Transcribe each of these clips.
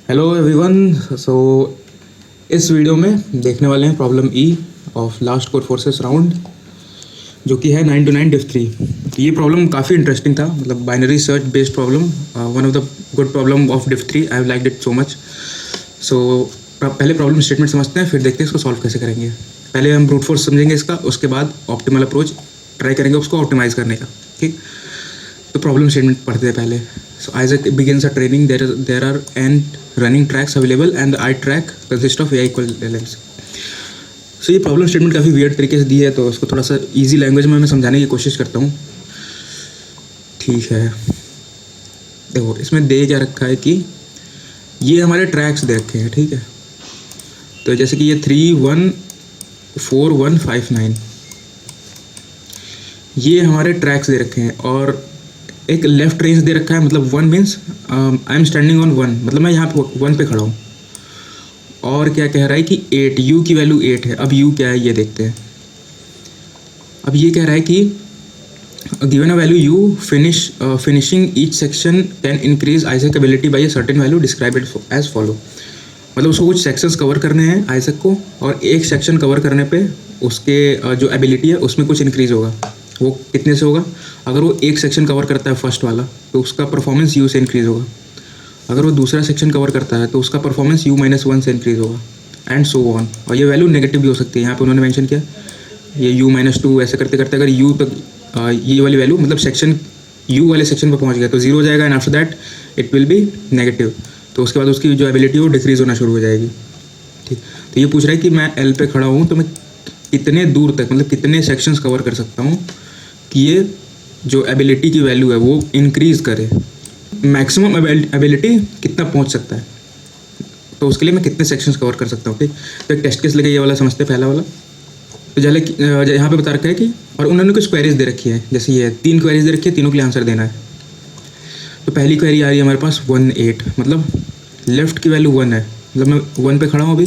Hello everyone. सो इस video में देखने वाले हैं problem E of last core forces round, जो कि है 9 to 9 डिफ 3। ये प्रॉब्लम काफ़ी इंटरेस्टिंग था, मतलब binary search based problem, one of the good problem of diff 3। I have liked it so much. So पहले प्रॉब्लम स्टेटमेंट समझते हैं, फिर देखते हैं इसको सॉल्व कैसे करेंगे। पहले हम ब्रूट फोर्स समझेंगे इसका, उसके बाद ऑप्टिमल अप्रोच ट्राई करेंगे उसको ऑप्टिमाइज़ करने का। ठीक, तो प्रॉब्लम स्टेटमेंट पढ़ते हैं पहले। So Isaac begins a training. There are n running tracks available and the I track consists of A equal length. So ये प्रॉब्लम स्टेटमेंट काफ़ी वियर्ड तरीके से दी है, तो इसको थोड़ा सा इजी लैंग्वेज में मैं समझाने की कोशिश करता हूँ। ठीक है, देखो इसमें दे क्या रखा है कि ये हमारे ट्रैक्स दे रखे हैं। ठीक है, तो जैसे कि ये 3, 1, 4, 1, 5, 9 ये हमारे ट्रैक्स दे रखे हैं, और एक लेफ्ट रेंज दे रखा है। मतलब 1 means I am standing on 1, मतलब मैं यहाँ पे 1 पे खड़ा हूँ। और क्या कह रहा है कि 8, u की वैल्यू 8 है। अब u क्या है ये देखते हैं। अब ये कह रहा है कि given a value u finishing each section can increase Isaac ability by a certain value, describe it as follow. मतलब उसको कुछ सेक्शंस कवर करने हैं आइजैक को, और एक सेक्शन कवर करने पे उसके जो एबिलिटी है उसमें कुछ इंक्रीज़ होगा। वो कितने से होगा? अगर वो एक सेक्शन कवर करता है फर्स्ट वाला, तो उसका परफॉर्मेंस u से इंक्रीज़ होगा। अगर वो दूसरा सेक्शन कवर करता है तो उसका परफॉर्मेंस u-1 से इंक्रीज़ होगा, एंड सो ऑन। और ये वैल्यू नेगेटिव भी हो सकती है। यहाँ पे उन्होंने मेंशन किया ये u-2 ऐसे करते करते अगर u तक ये वाली वैल्यू, मतलब सेक्शन u वाले सेक्शन पर पहुँच गया तो 0 हो जाएगा, and after that it will be negative. तो उसके बाद उसकी जो एबिलिटी है वो डिक्रीज़ होना शुरू हो जाएगी। ठीक, तो ये पूछ रहा है कि मैं L पे खड़ा हूँ तो मैं कितने दूर तक, मतलब कितने सेक्शंस कवर कर सकता हूँ कि ये जो एबिलिटी की वैल्यू है वो इंक्रीज़ करे। मैक्सिमम एबिलिटी कितना पहुंच सकता है, तो उसके लिए मैं कितने सेक्शंस कवर कर सकता हूँ। ठीक, तो एक टेस्ट केस लेके ये वाला समझते हैं, पहला वाला। तो जैसे यहाँ पे बता रखा है कि, और उन्होंने कुछ क्वेरीज दे रखी है, जैसे ये 3 क्वेरीज दे रखी है, तीनों के लिए आंसर देना है। तो पहली क्वेरी आ रही है हमारे पास 1, 8, मतलब लेफ़्ट की वैल्यू 1 है, मतलब मैं 1 पे खड़ा हूँ अभी,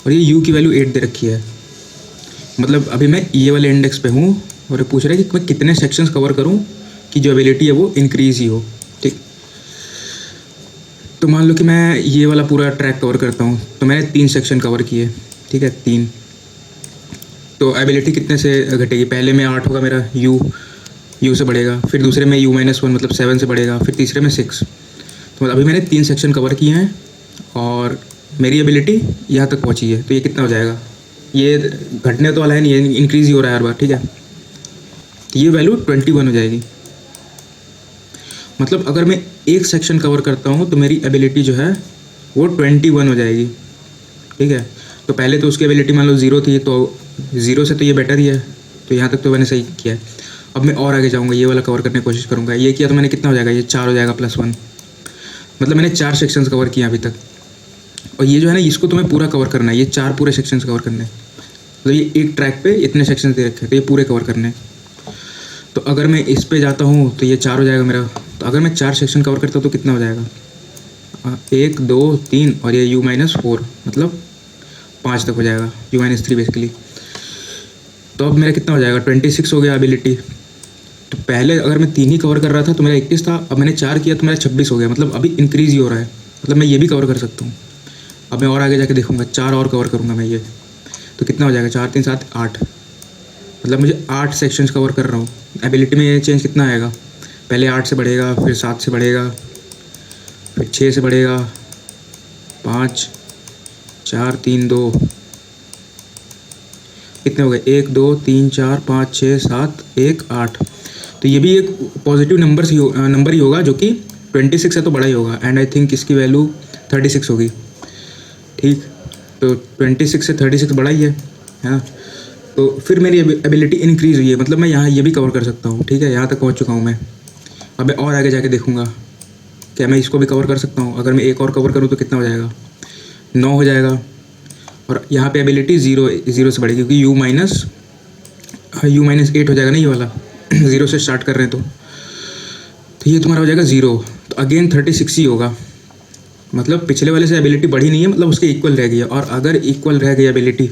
और ये u की वैल्यू 8 दे रखी है। मतलब अभी मैं ये वाले इंडेक्स पे हूँ, और ये पूछ रहा है कि मैं कितने सेक्शंस कवर करूँ कि जो एबिलिटी है वो इंक्रीज़ ही हो। ठीक, तो मान लो कि मैं ये वाला पूरा ट्रैक कवर करता हूँ, तो मैंने 3 सेक्शन कवर किए। ठीक है, 3, तो एबिलिटी कितने से घटेगी? पहले में 8 होगा मेरा, u से बढ़ेगा, फिर दूसरे में u-1 मतलब 7 से बढ़ेगा, फिर तीसरे में 6। तो अभी मैंने 3 सेक्शन कवर किए हैं और मेरी एबिलिटी यहाँ तक पहुँची है। तो ये कितना हो जाएगा? ये घटने तो वाला है नहीं, ये इंक्रीज़ ही हो रहा है हर बार। ठीक है, तो ये वैल्यू 21 हो जाएगी। मतलब अगर मैं एक सेक्शन कवर करता हूँ तो मेरी एबिलिटी जो है वो 21 हो जाएगी। ठीक है, तो पहले तो उसकी एबिलिटी मान लो 0 थी, तो 0 से तो ये बेटर ही है, तो यहाँ तक तो मैंने सही किया है। अब मैं और आगे जाऊँगा, ये वाला कवर करने की कोशिश करूँगा। ये किया तो मैंने कितना हो जाएगा? ये 4 हो जाएगा +1, मतलब मैंने 4 सेक्शंस कवर किए अभी तक। और ये जो है ना, इसको तुम्हें पूरा कवर करना है, ये 4 पूरे सेक्शंस कवर करने हैं। मतलब ये एक ट्रैक पे इतने सेक्शंस दे रखे हैं, तो ये पूरे कवर करने हैं। तो अगर मैं इस पे जाता हूँ तो ये 4 हो जाएगा मेरा। तो अगर मैं 4 सेक्शन कवर करता हूँ तो कितना हो जाएगा? 1, 2, 3 और ये u-4, मतलब 5 तक हो जाएगा, u-3 बेसिकली। तो अब मेरा कितना हो जाएगा? 26 हो गया एबिलिटी। तो पहले अगर मैं 3 ही कवर कर रहा था तो मेरा 21 था, अब मैंने 4 किया तो मेरा 26 हो गया। मतलब अभी इंक्रीज़ ही हो रहा है, मतलब मैं ये भी कवर कर सकता हूँ। अब मैं और आगे जाके देखूँगा, 4 और कवर करूँगा मैं ये, तो कितना हो जाएगा? 4, 3, 7, 8, मतलब मुझे 8 सेक्शंस कवर कर रहा हूँ। एबिलिटी में ये चेंज कितना आएगा? पहले 8 से बढ़ेगा, फिर 7 से बढ़ेगा, फिर 6 से बढ़ेगा, 5, 4, 3, 2, कितने हो गए? 1, 2, 3, 4, 5, 6, 7, 1, 8। तो ये भी एक पॉजिटिव नंबर ही होगा, जो कि 26 है तो बड़ा ही होगा, एंड आई थिंक इसकी वैल्यू 36 होगी। ठीक, तो 26 से 36 बड़ा ही है ना। तो फिर मेरी एबिलिटी इंक्रीज़ हुई है, मतलब मैं यहाँ ये भी कवर कर सकता हूँ। ठीक है, यहाँ तक पहुँच चुका हूँ मैं। अब मैं और आगे जाके देखूँगा क्या मैं इसको भी कवर कर सकता हूँ। अगर मैं एक और कवर करूँ तो कितना हो जाएगा? 9 हो जाएगा। और यहाँ पे एबिलिटी 0 से बढ़ेगी, क्योंकि u-8 हो जाएगा ना ये वाला, 0 से स्टार्ट कर रहे हैं तो ये तुम्हारा हो जाएगा 0। तो अगेन 36 ही होगा, मतलब पिछले वाले से एबिलिटी बढ़ी नहीं है, मतलब उसके इक्वल रह गई है। और अगर इक्वल रह गई एबिलिटी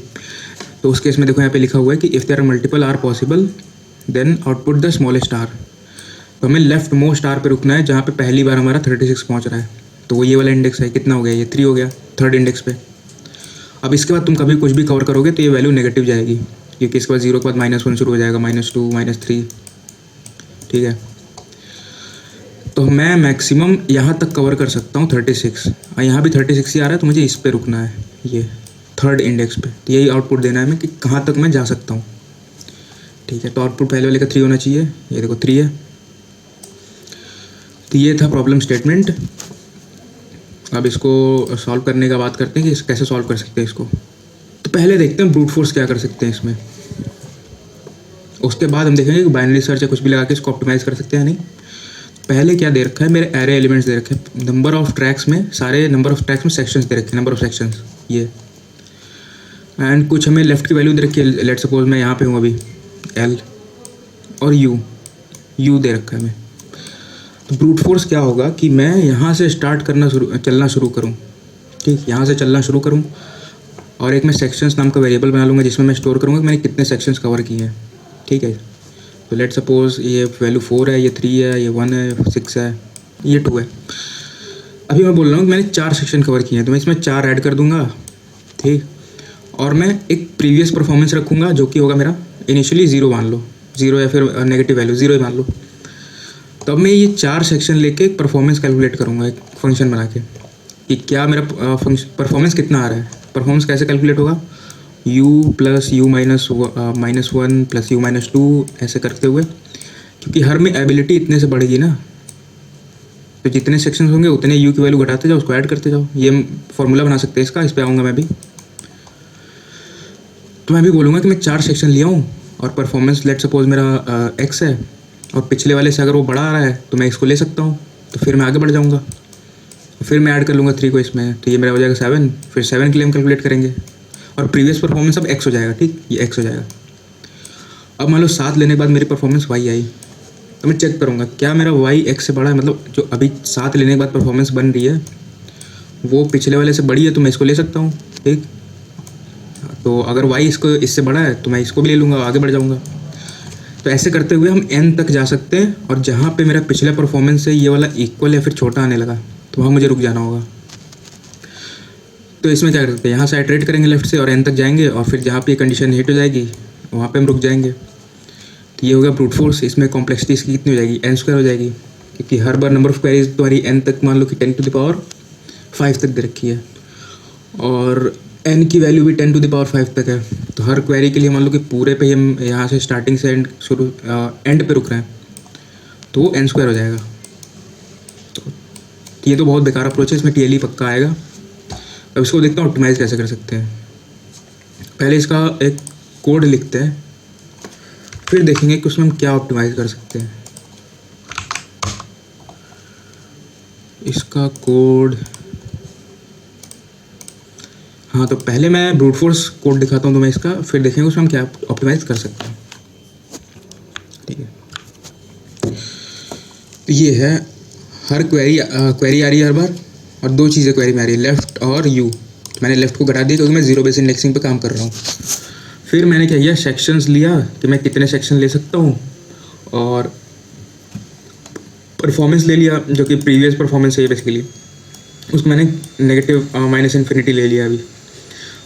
तो उस केस में देखो यहाँ पे लिखा हुआ है कि if there are multiple R possible then output the smallest R. तो हमें लेफ्ट मोस्ट आर पे रुकना है, जहाँ पे पहली बार हमारा 36 पहुँच रहा है। तो वो ये वाला इंडेक्स है, कितना हो गया, ये 3 हो गया थर्ड इंडेक्स पे। अब इसके बाद तुम कभी कुछ भी कवर करोगे तो ये वैल्यू नेगेटिव जाएगी, क्योंकि इसके बाद 0 के बाद -1 शुरू हो जाएगा, -2 -3, ठीक है। तो मैं मैक्सिमम यहाँ तक कवर कर सकता हूँ 36, और यहाँ भी 36 ही आ रहा है, तो मुझे इस पे रुकना है, ये थर्ड इंडेक्स पे। तो यही आउटपुट देना है मैं कि कहाँ तक मैं जा सकता हूँ, ठीक है। तो आउटपुट पहले वाले का 3 होना चाहिए, ये देखो 3 है। तो ये था प्रॉब्लम स्टेटमेंट। अब इसको सॉल्व करने का बात करते हैं कि कैसे सॉल्व कर सकते हैं इसको। तो पहले देखते हैं ब्रूट फोर्स क्या कर सकते हैं इसमें, उसके बाद हम देखेंगे कि बाइनरी सर्च या कुछ भी लगा के इसको ऑप्टिमाइज़ कर सकते हैं या नहीं। पहले क्या दे रखा है, मेरे एरे एलिमेंट्स दे रखे हैं, नंबर ऑफ ट्रैक्स में, सारे नंबर ऑफ ट्रैक्स में सेक्शंस दे रखे हैं, नंबर ऑफ सेक्शंस ये, एंड कुछ हमें लेफ़्ट की वैल्यू दे रखी है। लेट सपोज मैं यहाँ पे हूँ अभी, एल और यू दे रखा है हमें। तो ब्रूट फोर्स क्या होगा कि मैं यहाँ से स्टार्ट चलना शुरू करूँ, ठीक, यहाँ से चलना शुरू करूँ, और एक मैं सेक्शंस नाम का वेरिएबल बना लूँगा जिसमें मैं स्टोर करूँगा कि मैंने कितने सेक्शंस कवर किए हैं, ठीक है। तो लेट सपोज ये वैल्यू 4 है, ये 3 है, ये 1 है, 6 है, ये 2 है। अभी मैं बोल रहा हूँ कि मैंने 4 सेक्शन कवर किए हैं, तो मैं इसमें 4 ऐड कर दूँगा, ठीक। और मैं एक प्रीवियस परफॉर्मेंस रखूँगा जो कि होगा मेरा इनिशियली 0 मान लो, 0 या फिर नेगेटिव वैल्यू 0 ही मान लो। तब मैं ये 4 सेक्शन लेके एक परफॉर्मेंस कैलकुलेट करूँगा, एक फंक्शन बना के, कि क्या मेरा परफॉर्मेंस कितना आ रहा है। परफॉर्मेंस कैसे कैलकुलेट होगा, u plus u -1 plus u -2 ऐसे करते हुए, क्योंकि हर में एबिलिटी इतने से बढ़ेगी ना, तो जितने सेक्शंस होंगे उतने u की वैल्यू घटाते जाओ, उसको ऐड करते जाओ। ये फॉर्मूला बना सकते हैं इसका, इस पर आऊँगा मैं भी। तो मैं भी बोलूँगा कि मैं 4 सेक्शन लिया हूँ और परफॉर्मेंस लेट सपोज मेरा x है, और पिछले वाले से अगर वो बड़ा आ रहा है तो मैं इसको ले सकता हूँ, तो फिर मैं आगे बढ़ जाऊँगा, फिर मैं ऐड कर लूँगा 3 को इसमें, तो ये मेरा हो जाएगा 7, फिर 7 के लिए हम कैलकुलेट करेंगे, और प्रीवियस परफॉर्मेंस अब x हो जाएगा, ठीक, ये x हो जाएगा। अब मान लो 7 लेने के बाद मेरी परफॉर्मेंस y आई, तो मैं चेक करूँगा क्या मेरा y x से बड़ा है, मतलब जो अभी 7 लेने के बाद परफॉर्मेंस बन रही है वो पिछले वाले से बड़ी है, तो मैं इसको ले सकता हूँ, ठीक। तो अगर y इससे बड़ा है तो मैं इसको भी ले लूँगा, आगे बढ़ जाऊँगा। तो ऐसे करते हुए हम n तक जा सकते हैं, और जहाँ पे मेरा पिछला परफॉर्मेंस है ये वाला इक्वल या फिर छोटा आने लगा तो वहाँ मुझे रुक जाना होगा। तो इसमें क्या करते हैं, यहाँ से आइटरेट करेंगे लेफ्ट से और n तक जाएंगे, और फिर जहाँ पे कंडीशन हिट हो जाएगी वहाँ पे हम रुक जाएंगे। तो ये हो गया ब्रूट फोर्स। इसमें कॉम्प्लेक्सिटी इसकी कितनी हो जाएगी, n² हो जाएगी, क्योंकि हर बार नंबर ऑफ क्वेरीज तुम्हारी n तक मान लो कि 10⁵ तक दे रखी है, और n की वैल्यू भी 10⁵ तक है। तो हर क्वेरी के लिए मान लो कि पूरे पे हम यहाँ से स्टार्टिंग से एंड पे रुक रहे हैं, तो वो n² हो जाएगा। तो ये तो बहुत बेकार अप्रोच है, इसमें TLE पक्का आएगा। अब इसको देखते हैं ऑप्टिमाइज़ कैसे कर सकते हैं। पहले इसका एक कोड लिखते हैं, फिर देखेंगे कि उसमें हम क्या ऑप्टिमाइज़ कर सकते हैं। इसका कोड, हाँ, तो पहले मैं ब्रूट फोर्स कोड दिखाता हूँ तुम्हें इसका, फिर देखेंगे उसमें हम क्या ऑप्टिमाइज़ कर सकते हैं, ठीक है। तो ये है, हर क्वेरी आ रही है हर बार, और 2 चीज़ें क्वेरी में आ रही है, लेफ़्ट और यू। तो मैंने लेफ़्ट को घटा दिया क्योंकि मैं 0 बेस इंडेक्सिंग पे काम कर रहा हूँ। फिर मैंने क्या किया, सेक्शंस लिया कि मैं कितने सेक्शन ले सकता हूँ, और परफॉर्मेंस ले लिया जो कि प्रीवियस परफॉर्मेंस है बेसिकली, उसको मैंने नेगेटिव -∞ ले लिया अभी,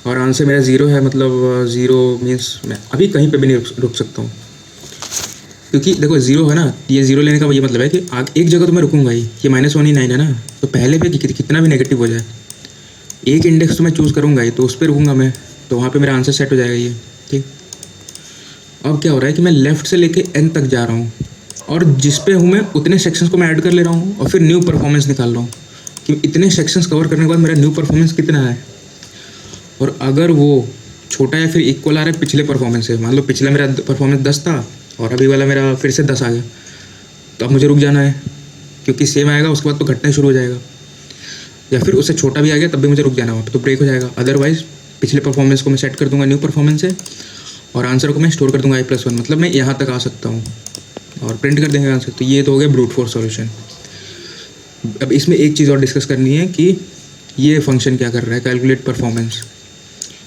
और आंसर मेरा 0 है, मतलब 0 मीन्स मैं अभी कहीं पे भी नहीं रुक सकता हूँ, क्योंकि देखो 0 है ना, ये 0 लेने का ये मतलब है कि एक जगह तो मैं रुकूंगा ही, ये -1 है ना, तो पहले पे कितना भी नेगेटिव हो जाए एक इंडेक्स तो मैं चूज़ करूँगा ही, तो उस पर रुकूंगा मैं, तो वहाँ पे मेरा आंसर सेट हो जाएगा ये, ठीक। अब क्या हो रहा है कि मैं लेफ़्ट से लेके n तक जा रहा हूँ, और जिस पे हूँ मैं उतने सेक्शंस को मैं ऐड कर ले रहा हूँ, और फिर न्यू परफॉर्मेंस निकाल रहा हूँ कि इतने सेक्शंस कवर करने के बाद मेरा न्यू परफॉर्मेंस कितना है। और अगर वो छोटा या फिर इक्वल आ रहा है पिछले परफॉर्मेंस से, मान लो पिछला मेरा परफॉर्मेंस 10 था और अभी वाला मेरा फिर से 10 आ गया, तो अब मुझे रुक जाना है, क्योंकि सेम आएगा उसके बाद तो घटना शुरू हो जाएगा, या फिर उससे छोटा भी आ गया तब भी मुझे रुक जाना है, तो ब्रेक हो जाएगा। अदरवाइज़ पिछले परफॉर्मेंस को मैं सेट कर दूंगा न्यू परफॉर्मेंस से, और आंसर को मैं स्टोर कर दूंगा i+1, मतलब मैं यहाँ तक आ सकता हूँ, और प्रिंट कर देंगे आंसर। तो ये तो हो गया ब्रूट फोर्स सॉल्यूशन। अब इसमें एक चीज़ और डिस्कस करनी है कि ये फंक्शन क्या कर रहा है, कैलकुलेट परफॉर्मेंस।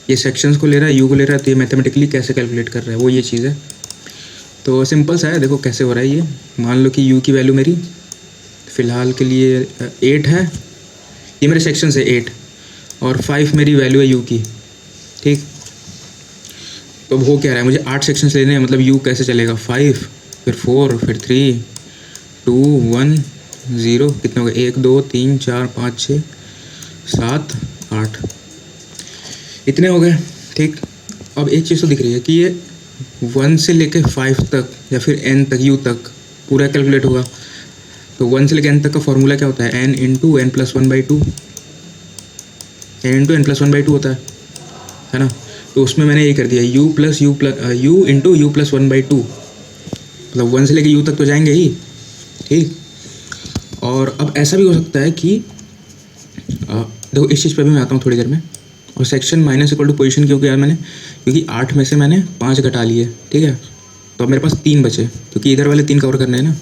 ये सेक्शंस को ले रहा है, यू को ले रहा है, तो ये मैथमेटिकली कैसे कैलकुलेट कर रहा है, वो ये चीज़ है। तो सिंपल सा है, देखो कैसे हो रहा है ये। मान लो कि यू की वैल्यू मेरी फ़िलहाल के लिए 8 है, ये मेरे सेक्शन है 8 और 5 मेरी वैल्यू है यू की, ठीक। तो अब हो क्या रहा है, मुझे 8 सेक्शंस लेने हैं, मतलब यू कैसे चलेगा, 5 फिर 4 फिर 3 2 1 0, कितने हो गए, 1 2 3 4 5 6 7 8, इतने हो गए, ठीक। अब एक चीज़ तो दिख रही है कि ये 1 से लेके 5 तक या फिर n तक, u तक पूरा कैलकुलेट होगा। तो 1 से लेके n तक का फॉर्मूला क्या होता है, n into N plus 1/2, n into N plus 1/2 होता है ना। तो उसमें मैंने ये कर दिया u इंटू यू प्लस 1/2, मतलब 1 से लेके u तक तो जाएंगे ही, ठीक। और अब ऐसा भी हो सकता है कि देखो इस चीज़ पर भी मैं आता हूँ थोड़ी देर में। और section minus equal to position क्यों किया मैंने, क्योंकि 8 में से मैंने 5 घटा लिए, ठीक है। तो अब मेरे पास 3 बचे, क्योंकि इधर वाले 3 कवर करने हैं ना,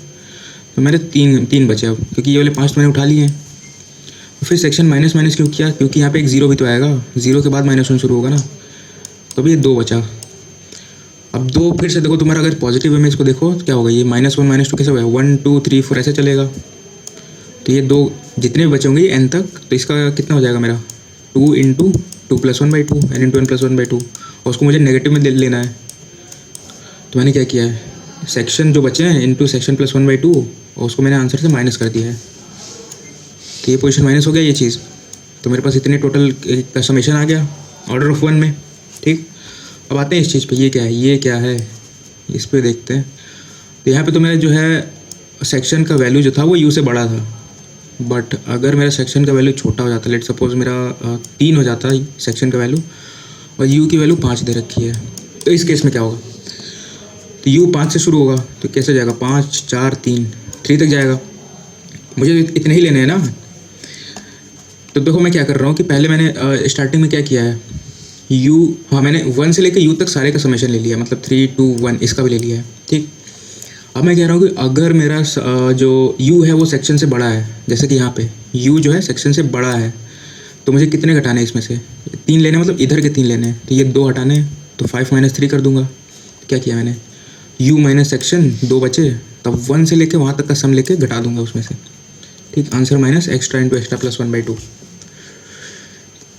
तो मेरे तीन बचे अब, क्योंकि ये वाले 5 तो मैंने उठा लिए हैं। और फिर सेक्शन माइनस माइनस क्यों किया, क्योंकि यहाँ पे एक 0 भी तो आएगा, 0 के बाद -1 शुरू होगा ना, तो अब ये 2 बचा। अब 2 फिर से देखो तुम्हारा, अगर पॉजिटिव वे में इसको देखो क्या होगा, ये -1 -2 कैसे होगा, 1 2 3 4 ऐसे चलेगा। तो ये 2 जितने भी बचे होंगे n तक, तो इसका कितना हो जाएगा मेरा, 2 into 2 plus 1/2 n into N plus 1/2, और उसको मुझे नेगेटिव में लेना है। तो मैंने क्या किया है, सेक्शन जो बचे हैं इंटू सेक्शन प्लस 1/2, और उसको मैंने आंसर से माइनस कर दिया है। तो ये पोजीशन माइनस हो गया ये चीज़, तो मेरे पास इतने टोटल का समेशन आ गया ऑर्डर ऑफ 1 में, ठीक। अब आते हैं इस चीज़ पे, ये क्या है, ये क्या है, इस पे देखते हैं। तो यहाँ पे तो मेरा जो है सेक्शन का वैल्यू जो था वो u से बड़ा था, बट अगर मेरा सेक्शन का वैल्यू छोटा हो जाता, लेट सपोज मेरा 3 हो जाता सेक्शन का वैल्यू, और u की वैल्यू 5 दे रखी है, तो इस केस में क्या होगा, तो u 5 से शुरू होगा, तो कैसे जाएगा, 5 4 3 तक जाएगा। मुझे इतने ही लेने हैं ना। तो देखो मैं क्या कर रहा हूँ कि पहले मैंने स्टार्टिंग में क्या किया है, हाँ मैंने 1 से लेकर u तक सारे का समेशन ले लिया, मतलब 3 2 1 इसका भी ले लिया है, ठीक। अब मैं कह रहा हूँ कि अगर मेरा जो u है वो सेक्शन से बड़ा है, जैसे कि यहाँ पे u जो है सेक्शन से बड़ा है, तो मुझे कितने घटाने हैं इसमें से, 3 लेने, मतलब इधर के 3 लेने हैं, तो ये 2 हटाने हैं, तो 5 - 3 कर दूंगा। क्या किया मैंने, u माइनस सेक्शन 2 बचे, तब 1 से लेके वहाँ तक का सम लेके घटा दूंगा उसमें से, ठीक। Answer minus extra into extra plus 1/2।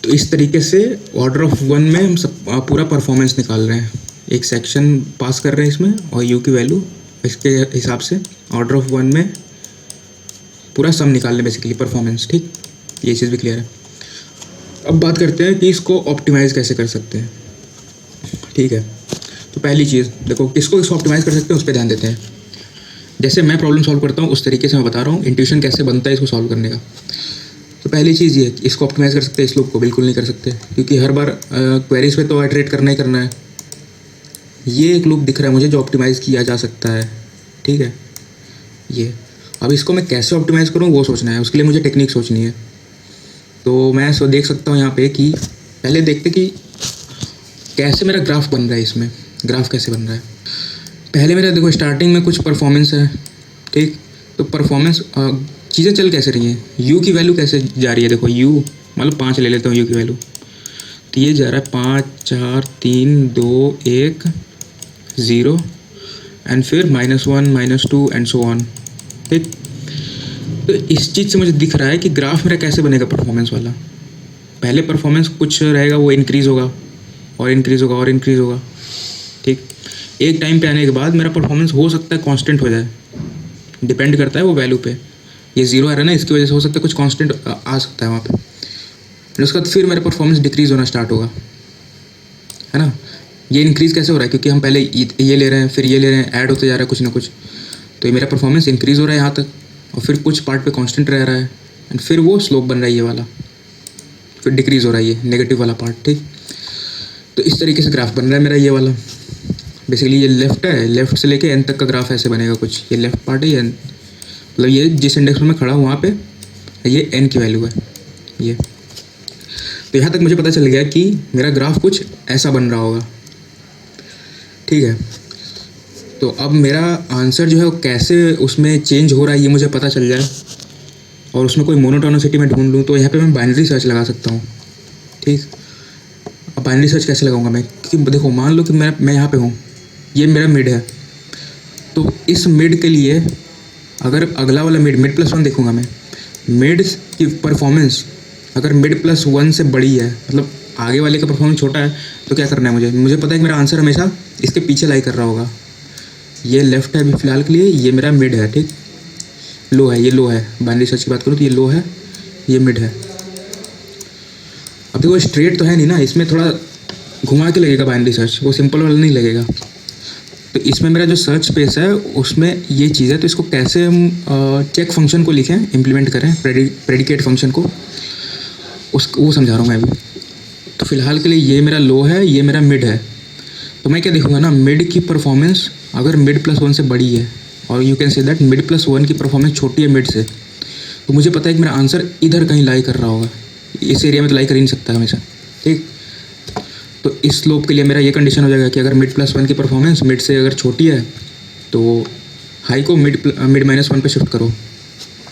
तो इस तरीके से ऑर्डर ऑफ 1 में हम सब पूरा परफॉर्मेंस निकाल रहे हैं, एक सेक्शन पास कर रहे हैं इसमें, और u की वैल्यू इसके हिसाब से ऑर्डर ऑफ 1 में पूरा सम निकाल रहे हैं, बेसिकली परफॉर्मेंस, ठीक। ये चीज़ भी क्लियर है। अब बात करते हैं कि इसको ऑप्टिमाइज़ कैसे कर सकते हैं, ठीक है। तो पहली चीज़ देखो, इसको ऑप्टिमाइज़ कर सकते हैं उस पर ध्यान देते हैं। जैसे मैं प्रॉब्लम सॉल्व करता हूँ उस तरीके से मैं बता रहा हूँ इंट्यूशन कैसे बनता है इसको सॉल्व करने का। तो पहली चीज़ ये है कि इसको ऑप्टिमाइज़ कर सकते हैं, इस लूप को बिल्कुल नहीं कर सकते, क्योंकि हर बार क्वेरीज पे तो आइटरेट करना ही करना है। ये एक लूप दिख रहा है मुझे जो ऑप्टिमाइज़ किया जा सकता है, ठीक है। ये अब इसको मैं कैसे ऑप्टिमाइज़ करूँ वो सोचना है, उसके लिए मुझे टेक्निक सोचनी है। तो मैं देख सकता हूँ यहाँ पे कि पहले देखते कि कैसे मेरा ग्राफ बन रहा है, इसमें ग्राफ कैसे बन रहा है। पहले मेरा देखो स्टार्टिंग में कुछ परफॉर्मेंस है, ठीक। तो परफॉर्मेंस चीज़ें चल कैसे रही हैं, u की वैल्यू कैसे जा रही है, देखो u मतलब 5 ले लेता हूँ u की वैल्यू, तो ये जा रहा है 5 4 3 2 1 0 एंड फिर -1 -2 एंड सो ऑन, ठीक। तो इस चीज़ से मुझे दिख रहा है कि ग्राफ मेरा कैसे बनेगा परफॉर्मेंस वाला। पहले परफॉर्मेंस कुछ रहेगा, वो इंक्रीज़ होगा और इंक्रीज़ होगा और इंक्रीज़ होगा, ठीक। एक टाइम पे आने के बाद मेरा परफॉर्मेंस हो सकता है कांस्टेंट हो जाए, डिपेंड करता है वो वैल्यू पे। ये 0 आ रहा है ना, इसकी वजह से हो सकता है कुछ कांस्टेंट आ सकता है वहाँ पे, और उसके बाद फिर मेरा परफॉर्मेंस डिक्रीज़ होना स्टार्ट होगा, है ना। ये इंक्रीज़ कैसे हो रहा है, क्योंकि हम पहले ये ले रहे हैं, फिर ये ले रहे हैं, ऐड होते जा रहा है कुछ ना कुछ, तो ये मेरा परफॉर्मेंस इंक्रीज़ हो रहा है यहाँ तक, और फिर कुछ पार्ट पे कांस्टेंट रह रहा है, एंड फिर वो स्लोप बन रहा है ये वाला, फिर डिक्रीज़ हो रहा है ये नेगेटिव वाला पार्ट, ठीक। तो इस तरीके से ग्राफ बन रहा है मेरा ये वाला। बेसिकली ये लेफ़्ट है, लेफ़्ट से लेके एन तक का ग्राफ ऐसे बनेगा कुछ, ये लेफ़्ट पार्ट है, ये मतलब ये जिस इंडेक्स में मैं खड़ा हूँ वहाँ पे ये n की वैल्यू है ये। तो यहाँ तक मुझे पता चल गया कि मेरा ग्राफ कुछ ऐसा बन रहा होगा, ठीक है। तो अब मेरा आंसर जो है वो कैसे उसमें चेंज हो रहा है ये मुझे पता चल जाए, और उसमें कोई मोनोटोनिसिटी मैं ढूंढ लूँ, तो यहाँ पे मैं बाइनरी सर्च लगा सकता हूँ, ठीक। अब बाइनरी सर्च कैसे लगाऊंगा मैं, क्योंकि देखो मान लो कि मैं यहाँ पे हूँ, ये मेरा मिड है, तो इस मिड के लिए अगर अगला वाला मिड +1 देखूंगा मैं, मिड की परफॉर्मेंस अगर मिड प्लस वन से बड़ी है, मतलब आगे वाले का परफॉर्मेंस छोटा है, तो क्या करना है मुझे पता है कि मेरा आंसर हमेशा इसके पीछे लाई कर रहा होगा। ये लेफ्ट है अभी फ़िलहाल के लिए, ये मेरा मिड है, ठीक, लो है, ये लो है, बाइनरी सर्च की बात करूँ तो ये लो है, ये मिड है। अब देखो स्ट्रेट तो है नहीं ना, इसमें थोड़ा घुमा के लगेगा बाइनरी सर्च, वो सिंपल वाला नहीं लगेगा। तो इसमें मेरा जो सर्च स्पेस है उसमें ये चीज़ है, तो इसको कैसे हम चेक फंक्शन को लिखें, इम्प्लीमेंट करें, प्रेडिकेट फंक्शन को, वो समझा रहा हूँ मैं अभी। तो फिलहाल के लिए ये मेरा लो है, ये मेरा मिड है। तो मैं क्या देखूँगा ना, मिड की परफॉर्मेंस अगर मिड प्लस वन से बड़ी है, और you can say that mid plus one की परफॉर्मेंस छोटी है मिड से, तो मुझे पता है कि मेरा आंसर इधर कहीं लाई कर रहा होगा, इस एरिया में तो लाई कर ही नहीं सकता हमेशा, ठीक। तो इस स्लोप के लिए मेरा ये कंडीशन हो जाएगा कि अगर मिड प्लस वन की परफॉर्मेंस मिड से अगर छोटी है तो हाई को मिड माइनस वन पे शिफ्ट करो,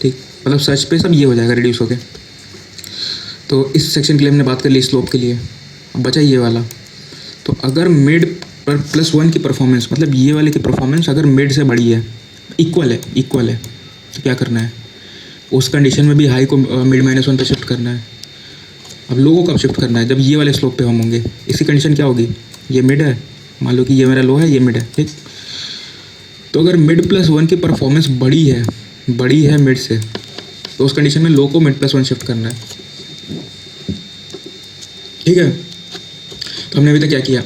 ठीक। मतलब सर्च पे सब ये हो जाएगा रिड्यूस हो के। तो इस सेक्शन के लिए हमने बात कर ली स्लोप के लिए। अब बचा ये वाला। तो अगर मिड पर प्लस वन की परफॉर्मेंस, मतलब ये वाले की परफॉर्मेंस अगर मिड से बड़ी है, इक्वल है, तो क्या करना है, उस कंडीशन में भी हाई को मिड माइनस वन पे शिफ्ट करना है। अब लो को कब शिफ्ट करना है, जब ये वाले स्लोप पे हम होंगे। इसकी कंडीशन क्या होगी, ये मिड है, मान लो कि ये मेरा लो है, ये मिड है, ठीक। तो अगर मिड प्लस वन की परफॉर्मेंस बड़ी है मिड से, तो उस कंडीशन में लो को मिड प्लस वन शिफ्ट करना है, ठीक है। तो हमने अभी तक क्या किया,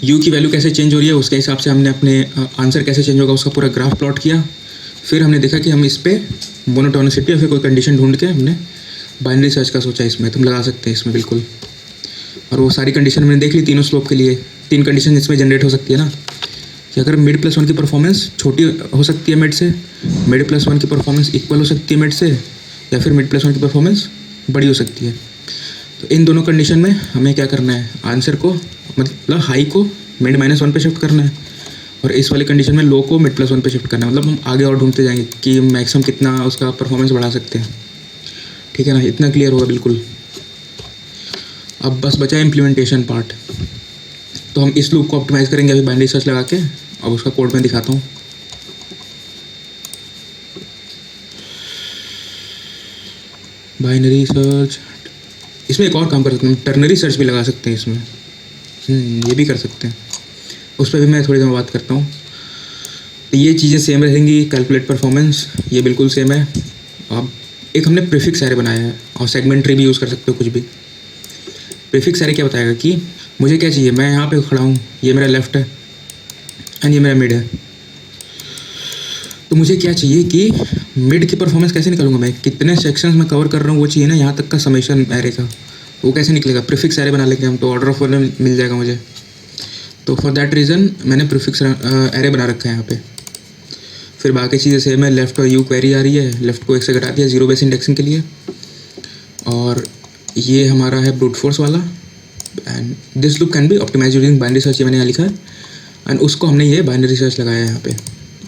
u की वैल्यू कैसे चेंज हो रही है उसके हिसाब से हमने अपने आंसर कैसे चेंज होगा उसका पूरा ग्राफ प्लॉट किया। फिर हमने देखा कि हम इस पर मोनोटोनिसिटी या फिर कोई कंडीशन ढूंढ के हमने बाइनरी सर्च का सोचा, इसमें तुम लगा सकते हैं इसमें बिल्कुल। और वो सारी कंडीशन मैंने देख ली तीनों स्लोप के लिए। 3 कंडीशन इसमें जनरेट हो सकती है ना, कि अगर मिड प्लस वन की परफॉर्मेंस छोटी हो सकती है मिड से, मिड प्लस वन की परफॉर्मेंस इक्वल हो सकती है मिड से, या फिर मिड प्लस वन की परफॉर्मेंस बड़ी हो सकती है। तो इन दोनों कंडीशन में हमें क्या करना है, आंसर को मतलब हाई को मिड माइनस वन पे शिफ्ट करना है, और इस वाली कंडीशन में लो को मिड प्लस वन पे शिफ्ट करना है। मतलब हम आगे और ढूंढते जाएंगे कि मैक्सिमम कितना उसका परफॉर्मेंस बढ़ा सकते हैं, ठीक है ना। इतना क्लियर होगा बिल्कुल। अब बस बचा इम्प्लीमेंटेशन पार्ट। तो हम इस लूप को ऑप्टिमाइज़ करेंगे अभी बाइनरी सर्च लगा के। अब उसका कोड मैं दिखाता हूँ। बाइनरी सर्च, इसमें एक और काम कर सकते हैं, टर्नरी सर्च भी लगा सकते हैं इसमें, ये भी कर सकते हैं, उस पर भी मैं थोड़ी देर में बात करता हूँ। तो ये चीज़ें सेम रहेंगी, कैलकुलेट परफॉर्मेंस ये बिल्कुल सेम है। अब एक हमने प्रीफिक्स एरे बनाया है, और सेगमेंट ट्री भी यूज़ कर सकते हो कुछ भी। प्रीफिक्स एरे क्या बताएगा कि मुझे क्या चाहिए, मैं यहाँ पे खड़ा हूँ, ये मेरा लेफ़्ट है एंड ये मेरा मिड है। तो मुझे क्या चाहिए कि मिड की परफॉर्मेंस कैसे निकालूंगा, मैं कितने सेक्शंस में कवर कर रहा हूँ वो चाहिए ना, यहाँ तक का समेशन एरे का, वो कैसे निकलेगा। प्रीफिक्स एरे बना लेंगे हम, तो ऑर्डर ऑफ वन मिल जाएगा मुझे। तो फॉर दैट रीज़न मैंने प्रीफिक्स एरे बना रखा है यहाँ पे। फिर बाकी चीज़ें सेम है, लेफ़्ट और यू क्वेरी आ रही है, लेफ़्ट को एक से घटा दिया जीरो बेस इंडेक्सिंग के लिए, और ये हमारा है ब्रूट फोर्स वाला। And this loop can be optimise using binary search, ये मैंने यहाँ लिखा है, एंड उसको हमने ये बाइनरी सर्च लगाया है यहाँ पे।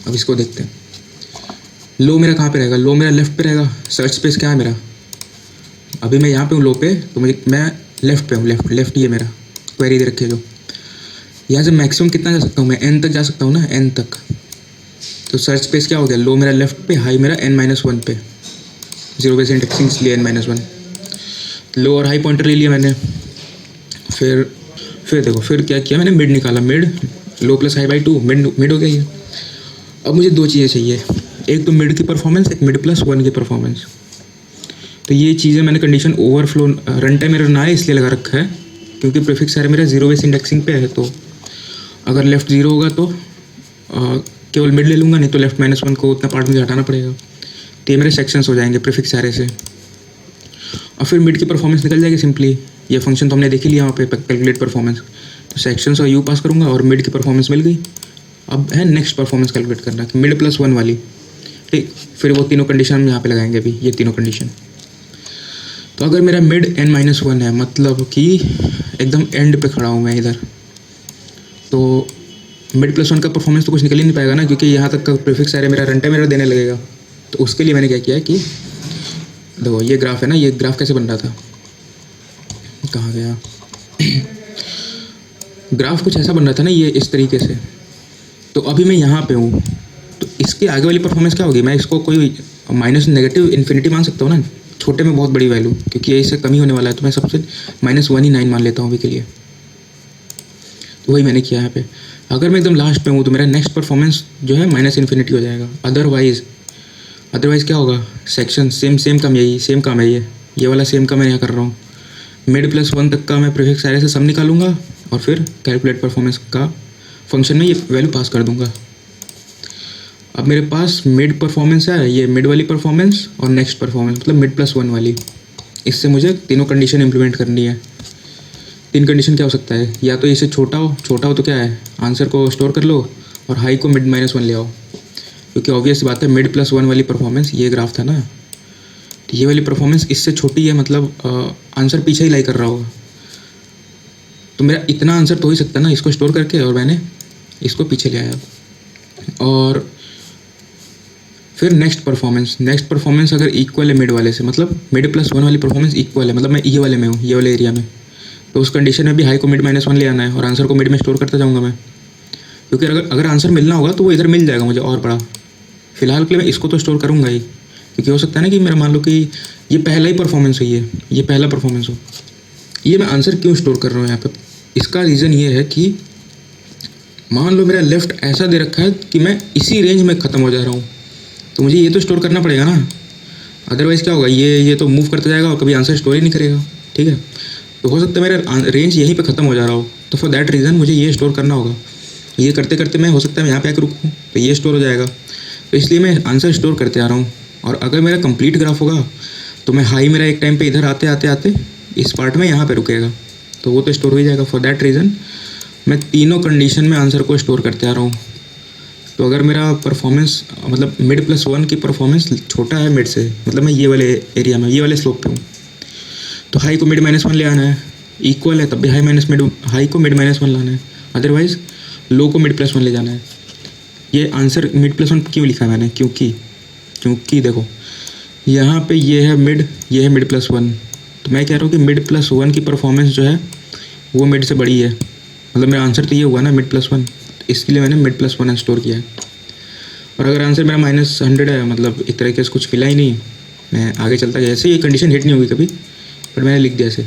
अब इसको देखते हैं, लो मेरा कहाँ पे रहेगा, लो मेरा लेफ़्ट पे रहेगा। सर्च स्पेस क्या है मेरा, अभी मैं यहाँ पे हूँ लो पे, तो मैं लेफ़्ट पे हूँ, लेफ़्ट ये मेरा क्वेरी दे रखी है जो। यहाँ से मैक्सिमम कितना जा सकता हूँ मैं, n तक जा सकता हूँ ना, n तक। तो सर्च स्पेस क्या हो गया, लो मेरा लेफ़्ट पे, हाई मेरा n-1 पे, जीरो बेस इंडेक्सिंग इसलिए n-1। लो और हाई पॉइंटर ले लिया मैंने। फिर देखो फिर क्या किया मैंने, मिड निकाला, mid low plus high by 2, mid हो गया ये। अब मुझे 2 चीज़ें चाहिए, एक तो मिड की परफॉर्मेंस, एक मिड प्लस वन की परफॉर्मेंस। तो ये चीज़ें मैंने condition overflow run time error ना है इसलिए लगा रखा है, क्योंकि प्रीफिक्स एरे मेरा जीरो बेस इंडेक्सिंग पे है। तो अगर लेफ़्ट जीरो होगा तो केवल मिड ले लूँगा, नहीं तो लेफ्ट -1 को उतना पार्ट मुझे हटाना पड़ेगा। तो ये मेरे सेक्शंस हो जाएंगे प्रीफिक्स एरे से, और फिर मिड की परफॉर्मेंस निकल जाएगी सिंपली। ये फंक्शन तो हमने देख ही लिया वहाँ पे, कैलकुलेट परफॉर्मेंस। तो सेक्शंस और यू पास करूँगा और मिड की परफॉर्मेंस मिल गई। अब है नेक्स्ट परफॉर्मेंस कैलकुलेट करना कि मिड प्लस वन वाली, ठीक। फिर वो तीनों कंडीशन हम यहाँ पे लगाएंगे अभी, ये तीनों कंडीशन। तो अगर मेरा मिड n-1 है, मतलब कि एकदम एंड पे खड़ा हूँ मैं इधर, तो मिड प्लस वन का परफॉर्मेंस तो कुछ निकल ही नहीं पाएगा ना, क्योंकि यहाँ तक का प्रीफिक्स एरे मेरा रन टाइम एरर देने लगेगा। तो उसके लिए मैंने क्या किया है कि देखो ये ग्राफ है ना, ये ग्राफ कैसे बन रहा था, कहाँ गया ग्राफ कुछ ऐसा बन रहा था ना, ये इस तरीके से। तो अभी मैं यहाँ पे हूँ, तो इसके आगे वाली परफॉर्मेंस क्या होगी, मैं इसको कोई माइनस नेगेटिव इन्फिनिटी मान सकता हूँ ना, छोटे में बहुत बड़ी वैल्यू, क्योंकि ये इससे कम ही होने वाला है, तो मैं सबसे -1 ही 9 मान लेता हूँ अभी के लिए। तो वही मैंने किया यहाँ पे। अगर मैं एकदम लास्ट में हूँ तो मेरा नेक्स्ट परफॉर्मेंस जो है -∞ हो जाएगा। अदरवाइज़ क्या होगा, सेक्शन सेम काम, यही सेम काम है, ये वाला सेम काम मैं यहाँ कर रहा हूँ। मिड +1 तक का मैं प्रीफिक्स एरे से सम निकालूंगा और फिर कैलकुलेट परफॉर्मेंस का फंक्शन में ये वैल्यू पास कर दूंगा। अब मेरे पास मिड परफॉर्मेंस है, ये मिड वाली परफॉर्मेंस और नेक्स्ट परफॉर्मेंस मतलब मिड +1 वाली। इससे मुझे तीनों कंडीशन इंप्लीमेंट करनी है। 3 कंडीशन क्या हो सकता है, या तो इससे छोटा हो तो क्या है, आंसर को स्टोर कर लो और हाई को मिड -1 ले आओ, क्योंकि ऑब्वियस बात है मिड +1 वाली परफॉर्मेंस ये ग्राफ था ना, तो ये वाली परफॉर्मेंस इससे छोटी है, मतलब आंसर पीछे ही लाई कर रहा होगा। तो मेरा इतना आंसर तो हो ही सकता है ना इसको स्टोर करके, और मैंने इसको पीछे ले आया। और फिर नेक्स्ट परफॉर्मेंस अगर इक्वल है मिड वाले से, मतलब मिड +1 वाली परफॉर्मेंस इक्वल है, मतलब मैं ये वाले में हूँ, ये वाले एरिया में, तो उस कंडीशन में भी हाई को मिड -1 ले आना है और आंसर को मिड में स्टोर करता जाऊँगा मैं, क्योंकि अगर आंसर मिलना होगा तो वो इधर मिल जाएगा मुझे और बड़ा। फिलहाल के लिए मैं इसको तो स्टोर करूँगा ही, क्योंकि हो सकता है ना कि मेरा मान लो कि ये पहला ही परफॉर्मेंस है, ये पहला परफॉर्मेंस हो। ये मैं आंसर क्यों स्टोर कर रहा हूँ यहाँ पे, इसका रीज़न ये है कि मान लो मेरा लेफ़्ट ऐसा दे रखा है कि मैं इसी रेंज में ख़त्म हो जा रहा हूँ, तो मुझे ये तो स्टोर करना पड़ेगा ना, अदरवाइज़ क्या होगा, ये तो मूव करता जाएगा और कभी आंसर स्टोर ही नहीं करेगा। ठीक है, तो हो सकता है मेरा रेंज यहीं पे ख़त्म हो जा रहा हो, तो फॉर दैट रीज़न मुझे ये स्टोर करना होगा। ये करते करते मैं हो सकता है मैं यहाँ पे आकर रुकूँ तो ये स्टोर हो जाएगा, तो इसलिए मैं आंसर स्टोर करते आ रहा हूँ। और अगर मेरा कंप्लीट ग्राफ होगा तो मैं हाई मेरा एक टाइम पे इधर आते इस पार्ट में यहाँ पे रुकेगा, तो वो तो स्टोर हो ही जाएगा। फॉर दैट रीज़न मैं तीनों कंडीशन में आंसर को स्टोर करते आ रहा हूँ। तो अगर मेरा परफॉर्मेंस मतलब मिड +1 की परफॉर्मेंस छोटा है मिड से, मतलब मैं ये वाले एरिया में, ये वाले स्लोप पे हूँ, तो हाई को मिड -1 ले आना है। इक्वल है तब भी हाई को मिड -1 लाना है, अदरवाइज़ लो को मिड +1 ले जाना है। ये आंसर मिड +1 क्यों लिखा है मैंने, क्योंकि देखो यहाँ पे ये है मिड +1, तो मैं कह रहा हूँ कि मिड +1 की परफॉर्मेंस जो है वो मिड से बड़ी है, मतलब मेरा आंसर तो ये हुआ ना मिड +1, इसके लिए मैंने मिड +1 स्टोर किया है। और अगर आंसर मेरा -100 है, मतलब एक तरीके से कुछ मिला ही नहीं, मैं आगे चलता गया, ऐसे ये कंडीशन हिट नहीं होगी कभी, पर मैंने लिख दिया ऐसे,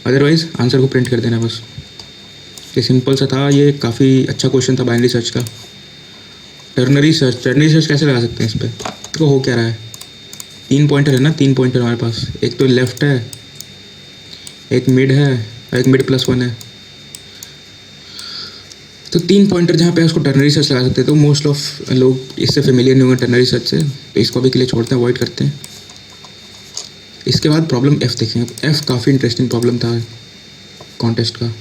अदरवाइज़ आंसर को प्रिंट कर देना बस। ये सिंपल सा था, ये काफ़ी अच्छा क्वेश्चन था बाइनरी सर्च का। टर्नरी सर्च कैसे लगा सकते हैं इस पर, तो हो क्या रहा है, 3 पॉइंटर है ना, 3 पॉइंटर हमारे पास, एक तो लेफ़्ट है, एक मिड है और एक मिड +1 है, तो 3 पॉइंटर जहाँ पे उसको टर्नरी सर्च लगा सकते हैं। तो मोस्ट ऑफ लोग इससे फेमिलियर नहीं होंगे टर्नरी सर्च से, तो इसको अभी के लिए छोड़ते हैं, अवॉइड करते हैं। इसके बाद प्रॉब्लम F देखेंगे। F काफ़ी इंटरेस्टिंग प्रॉब्लम था कॉन्टेस्ट का,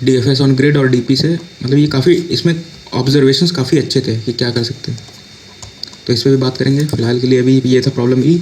DFS ऑन ग्रिड और DP से, मतलब ये काफ़ी, इसमें ऑब्जर्वेशंस काफ़ी अच्छे थे कि क्या कर सकते हैं, तो इस पर भी बात करेंगे। फिलहाल के लिए अभी ये था प्रॉब्लम E।